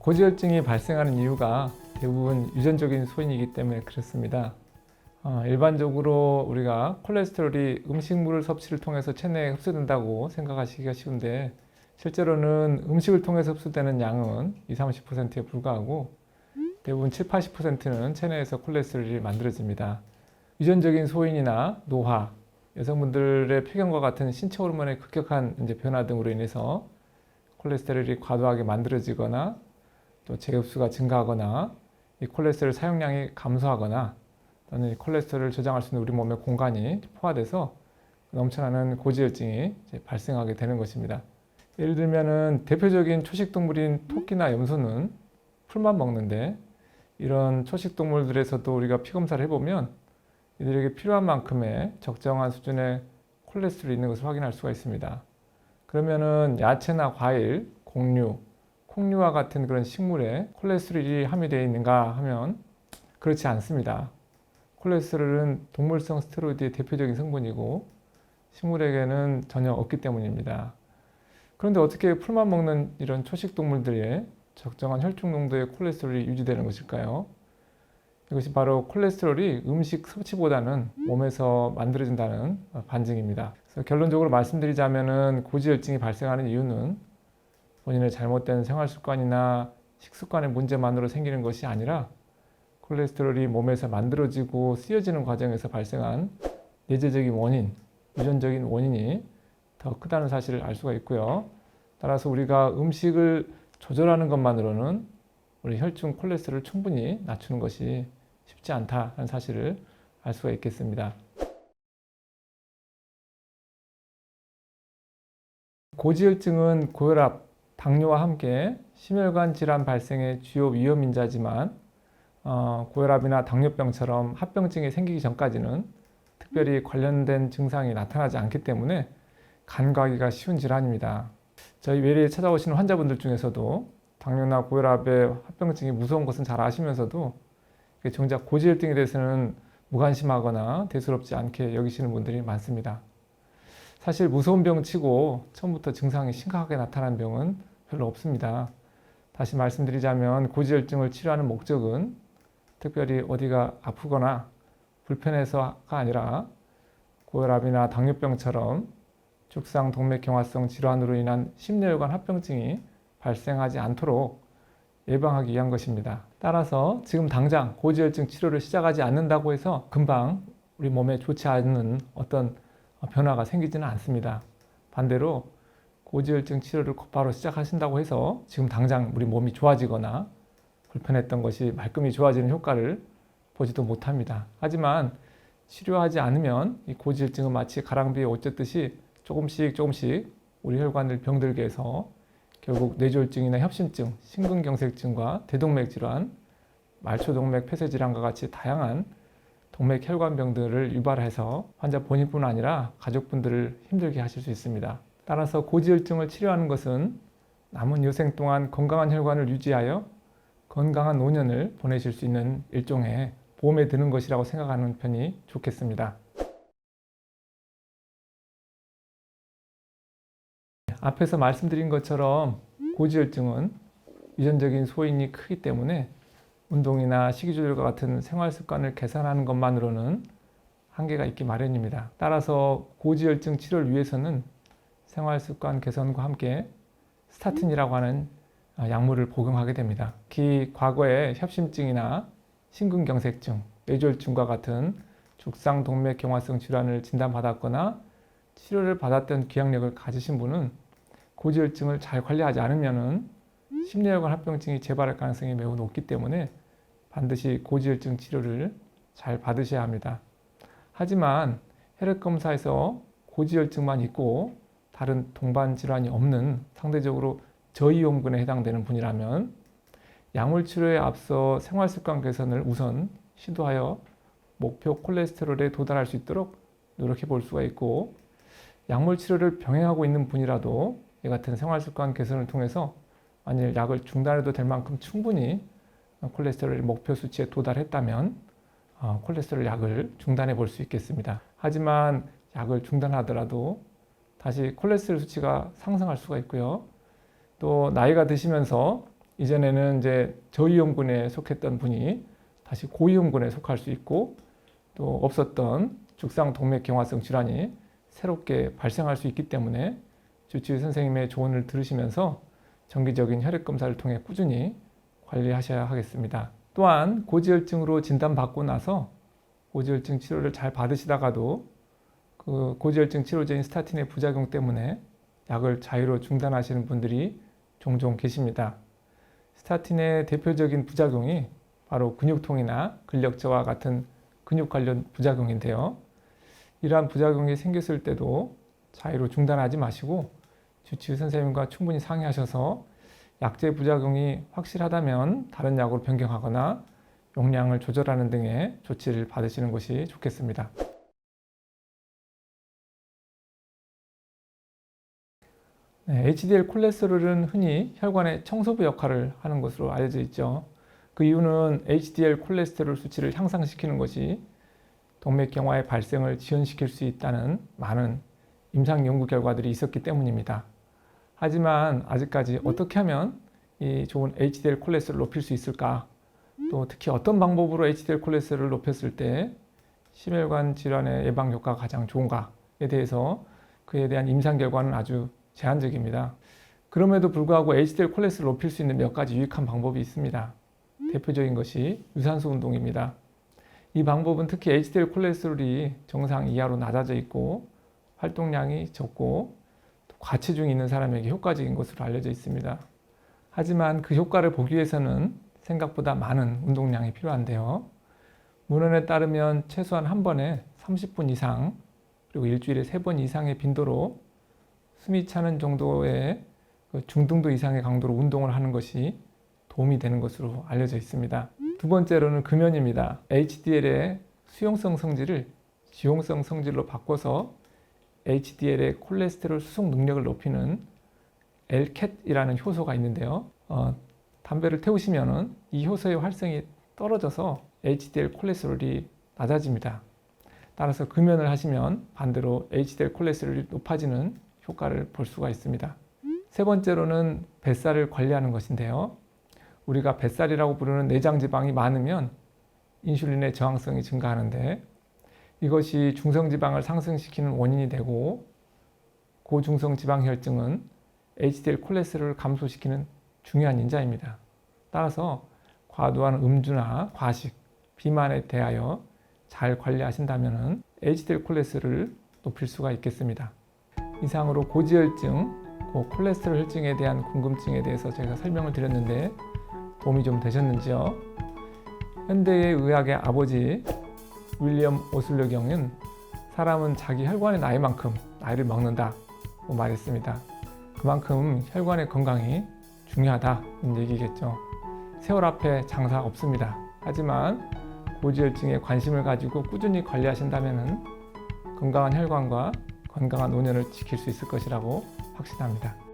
고지혈증이 발생하는 이유가 대부분 유전적인 소인이기 때문에 그렇습니다. 일반적으로 우리가 콜레스테롤이 음식물 섭취를 통해서 체내에 흡수된다고 생각하시기가 쉬운데, 실제로는 음식을 통해서 흡수되는 양은 20-30%에 불과하고 대부분 70-80%는 체내에서 콜레스테롤이 만들어집니다. 유전적인 소인이나 노화, 여성분들의 폐경과 같은 신체 호르몬의 급격한 변화 등으로 인해서 콜레스테롤이 과도하게 만들어지거나 또 재흡수가 증가하거나 이 콜레스테롤 사용량이 감소하거나 또는 이 콜레스테롤을 저장할 수 있는 우리 몸의 공간이 포화돼서 넘쳐나는 고지혈증이 발생하게 되는 것입니다. 예를 들면은 대표적인 초식동물인 토끼나 염소는 풀만 먹는데, 이런 초식동물들에서도 우리가 피검사를 해보면 이들에게 필요한 만큼의 적정한 수준의 콜레스테롤이 있는 것을 확인할 수가 있습니다. 그러면은 야채나 과일, 곡류, 콩류와 같은 그런 식물에 콜레스테롤이 함유되어 있는가 하면 그렇지 않습니다. 콜레스테롤은 동물성 스테로이드의 대표적인 성분이고 식물에게는 전혀 없기 때문입니다. 그런데 어떻게 풀만 먹는 이런 초식 동물들의 적정한 혈중 농도의 콜레스테롤이 유지되는 것일까요? 이것이 바로 콜레스테롤이 음식 섭취보다는 몸에서 만들어진다는 반증입니다. 그래서 결론적으로 말씀드리자면은 고지혈증이 발생하는 이유는 본인의 잘못된 생활 습관이나 식습관의 문제만으로 생기는 것이 아니라 콜레스테롤이 몸에서 만들어지고 쓰여지는 과정에서 발생한 내재적인 원인, 유전적인 원인이 더 크다는 사실을 알 수가 있고요. 따라서 우리가 음식을 조절하는 것만으로는 우리 혈중 콜레스테롤을 충분히 낮추는 것이 쉽지 않다는 사실을 알 수가 있겠습니다. 고지혈증은 고혈압, 당뇨와 함께 심혈관 질환 발생의 주요 위험인자지만 고혈압이나 당뇨병처럼 합병증이 생기기 전까지는 특별히 관련된 증상이 나타나지 않기 때문에 간과하기가 쉬운 질환입니다. 저희 외래에 찾아오시는 환자분들 중에서도 당뇨나 고혈압의 합병증이 무서운 것은 잘 아시면서도 정작 고지혈증에 대해서는 무관심하거나 대수롭지 않게 여기시는 분들이 많습니다. 사실 무서운 병치고 처음부터 증상이 심각하게 나타난 병은 별로 없습니다. 다시 말씀드리자면 고지혈증을 치료하는 목적은 특별히 어디가 아프거나 불편해서가 아니라 고혈압이나 당뇨병처럼 죽상 동맥경화성 질환으로 인한 심뇌혈관 합병증이 발생하지 않도록 예방하기 위한 것입니다. 따라서 지금 당장 고지혈증 치료를 시작하지 않는다고 해서 금방 우리 몸에 좋지 않은 어떤 변화가 생기지는 않습니다. 반대로 고지혈증 치료를 곧바로 시작하신다고 해서 지금 당장 우리 몸이 좋아지거나 불편했던 것이 말끔히 좋아지는 효과를 보지도 못합니다. 하지만 치료하지 않으면 이 고지혈증은 마치 가랑비에 옷 젖듯이 조금씩 우리 혈관을 병들게 해서 결국 뇌졸중이나 협심증, 심근경색증과 대동맥 질환, 말초동맥 폐쇄질환과 같이 다양한 동맥 혈관병들을 유발해서 환자 본인뿐 아니라 가족분들을 힘들게 하실 수 있습니다. 따라서 고지혈증을 치료하는 것은 남은 여생 동안 건강한 혈관을 유지하여 건강한 노년을 보내실 수 있는 일종의 보험에 드는 것이라고 생각하는 편이 좋겠습니다. 앞에서 말씀드린 것처럼 고지혈증은 유전적인 소인이 크기 때문에 운동이나 식이조절과 같은 생활 습관을 개선하는 것만으로는 한계가 있기 마련입니다. 따라서 고지혈증 치료를 위해서는 생활 습관 개선과 함께 스타틴이라고 하는 약물을 복용하게 됩니다. 특히 과거에 협심증이나 심근경색증, 뇌졸중과 같은 죽상동맥경화성 질환을 진단받았거나 치료를 받았던 기억력을 가지신 분은 고지혈증을 잘 관리하지 않으면 심뇌혈관 합병증이 재발할 가능성이 매우 높기 때문에 반드시 고지혈증 치료를 잘 받으셔야 합니다. 하지만 혈액검사에서 고지혈증만 있고 다른 동반 질환이 없는 상대적으로 저위험군에 해당되는 분이라면 약물 치료에 앞서 생활습관 개선을 우선 시도하여 목표 콜레스테롤에 도달할 수 있도록 노력해 볼 수가 있고, 약물 치료를 병행하고 있는 분이라도 이 같은 생활습관 개선을 통해서 만일 약을 중단해도 될 만큼 충분히 콜레스테롤 목표 수치에 도달했다면 콜레스테롤 약을 중단해 볼 수 있겠습니다. 하지만 약을 중단하더라도 다시 콜레스테롤 수치가 상승할 수가 있고요. 또 나이가 드시면서 이전에는 이제 저위험군에 속했던 분이 다시 고위험군에 속할 수 있고, 또 없었던 죽상동맥경화성 질환이 새롭게 발생할 수 있기 때문에 주치의 선생님의 조언을 들으시면서 정기적인 혈액 검사를 통해 꾸준히 관리하셔야 하겠습니다. 또한 고지혈증으로 진단받고 나서 고지혈증 치료를 잘 받으시다가도 그 고지혈증 치료제인 스타틴의 부작용 때문에 약을 자유로 중단하시는 분들이 종종 계십니다. 스타틴의 대표적인 부작용이 바로 근육통이나 근력 저하 같은 근육 관련 부작용인데요. 이러한 부작용이 생겼을 때도 자유로 중단하지 마시고 주치의 선생님과 충분히 상의하셔서 약제 부작용이 확실하다면 다른 약으로 변경하거나 용량을 조절하는 등의 조치를 받으시는 것이 좋겠습니다. HDL 콜레스테롤은 흔히 혈관의 청소부 역할을 하는 것으로 알려져 있죠. 그 이유는 HDL 콜레스테롤 수치를 향상시키는 것이 동맥경화의 발생을 지연시킬 수 있다는 많은 임상 연구 결과들이 있었기 때문입니다. 하지만 아직까지 어떻게 하면 이 좋은 HDL 콜레스테롤을 높일 수 있을까? 또 특히 어떤 방법으로 HDL 콜레스테롤을 높였을 때 심혈관 질환의 예방 효과가 가장 좋은가에 대해서 그에 대한 임상 결과는 아주 제한적입니다. 그럼에도 불구하고 HDL 콜레스테롤을 높일 수 있는 몇 가지 유익한 방법이 있습니다. 대표적인 것이 유산소 운동입니다. 이 방법은 특히 HDL 콜레스테롤이 정상 이하로 낮아져 있고 활동량이 적고 과체중이 있는 사람에게 효과적인 것으로 알려져 있습니다. 하지만 그 효과를 보기 위해서는 생각보다 많은 운동량이 필요한데요. 문헌에 따르면 최소한 한 번에 30분 이상 그리고 일주일에 3번 이상의 빈도로 숨이 차는 정도의 중등도 이상의 강도로 운동을 하는 것이 도움이 되는 것으로 알려져 있습니다. 두 번째로는 금연입니다. HDL의 수용성 성질을 지용성 성질로 바꿔서 HDL의 콜레스테롤 수송 능력을 높이는 LCAT이라는 효소가 있는데요. 담배를 태우시면 이 효소의 활성이 떨어져서 HDL 콜레스테롤이 낮아집니다. 따라서 금연을 하시면 반대로 HDL 콜레스테롤이 높아지는 효과를 볼 수가 있습니다. 세 번째로는 뱃살을 관리하는 것인데요. 우리가 뱃살이라고 부르는 내장 지방이 많으면 인슐린의 저항성이 증가하는데 이것이 중성지방을 상승시키는 원인이 되고 고중성 지방혈증은 HDL 콜레스테롤을 감소시키는 중요한 인자입니다. 따라서 과도한 음주나 과식, 비만에 대하여 잘 관리하신다면 HDL 콜레스테롤을 높일 수가 있겠습니다. 이상으로 고지혈증, 콜레스테롤 혈증에 대한 궁금증에 대해서 제가 설명을 드렸는데 도움이 좀 되셨는지요? 현대의 의학의 아버지 윌리엄 오슬러 경은 사람은 자기 혈관의 나이만큼 나이를 먹는다고 말했습니다. 그만큼 혈관의 건강이 중요하다는 얘기겠죠. 세월 앞에 장사 없습니다. 하지만 고지혈증에 관심을 가지고 꾸준히 관리하신다면 건강한 혈관과 건강한 노년을 지킬 수 있을 것이라고 확신합니다.